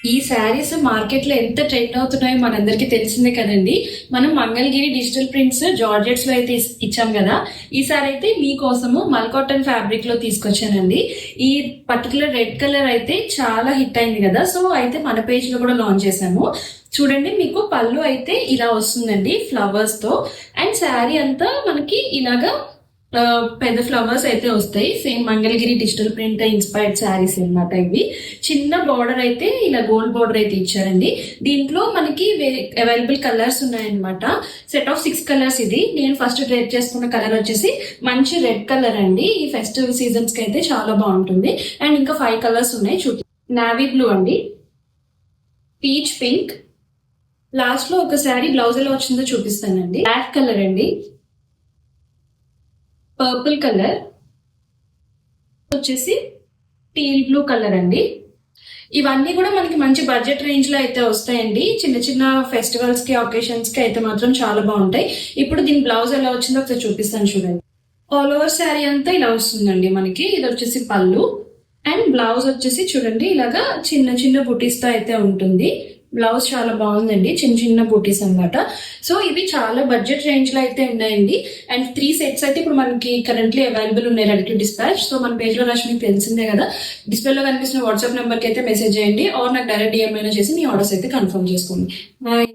ఈ శారీస్ మార్కెట్ లో ఎంత ట్రెండ్ అవుతున్నాయో మనందరికి తెలిసిందే కదండి. మనం మంగళగిరి డిజిటల్ ప్రింట్స్ జార్జెట్స్ లో అయితే ఇచ్చాం కదా. ఈసారి అయితే మీకోసము మల్ కాటన్ ఫ్యాబ్రిక్ లో తీసుకొచ్చానండి. ఈ పర్టికులర్ రెడ్ కలర్ అయితే చాలా హిట్ అయింది కదా, సో అయితే మన పేజ్ లో కూడా లాంచ్ చేసాము. చూడండి, మీకు పళ్ళు అయితే ఇలా వస్తుందండి ఫ్లవర్స్ తో, అండ్ శారీ అంతా మనకి ఇలాగా పెద్ద ఫ్లవర్స్ అయితే వస్తాయి. Same Mangalagiri digital print inspired saris అన్నమాట ఇవి. చిన్న బార్డర్ అయితే ఇలా గోల్డ్ బార్డర్ అయితే ఇచ్చారండి. దీంట్లో మనకి అవైలబుల్ కలర్స్ ఉన్నాయన్నమాట. Set of 6 colours. ఇది నేను ఫస్ట్ డ్రేప్ చేసుకున్న కలర్ వచ్చేసి మంచి రెడ్ కలర్ అండి. ఈ ఫెస్టివల్ సీజన్స్ కి అయితే చాలా బాగుంటుంది. అండ్ ఇంకా 5 కలర్స్ ఉన్నాయి. చూడండి, నావీ బ్లూ అండి, పీచ్ పింక్, లాస్ట్ లో ఒక శారీ బ్లౌజ్ ఎలా వచ్చిందో చూపిస్తానండి. బ్లాక్ కలర్ అండి, పర్పుల్ కలర్ వచ్చేసి టీల్ బ్లూ కలర్ అండి. ఇవన్నీ కూడా మనకి మంచి బడ్జెట్ రేంజ్ లో అయితే వస్తాయండి. చిన్న చిన్న ఫెస్టివల్స్ కి అకేషన్స్ కి అయితే మాత్రం చాలా బాగుంటాయి. ఇప్పుడు దీని బ్లౌజ్ ఎలా వచ్చిందో ఒకసారి చూపిస్తాను చూడండి. ఆల్ ఓవర్ శారీ అంతా ఇలా వస్తుందండి మనకి. ఇది వచ్చేసి పళ్ళు, అండ్ బ్లౌజ్ వచ్చేసి చూడండి ఇలాగా చిన్న చిన్న బుటీస్ తో అయితే ఉంటుంది. బ్లౌజ్ చాలా బాగుందండి, చిన్న చిన్న బూటీస్ అనమాట. సో ఇవి చాలా బడ్జెట్ రేంజ్ లో అయితే ఉన్నాయండి. అండ్ 3 సెట్స్ అయితే ఇప్పుడు మనకి కరెంట్లీ అవైలబుల్ ఉన్నాయి రెడీ టు డిస్పాచ్. సో మన పేజ్ లో రష్ మీకు తెలిసిందే కదా. డిస్ప్లే లో కనిపిస్తున్న వాట్సాప్ నెంబర్ కి అయితే మెసేజ్ చేయండి, ఆర్ నాకు డైరెక్ట్ డిఎం అయినా చేసి మీ ఆర్డర్స్ అయితే కన్ఫర్మ్ చేసుకోండి. బాయ్.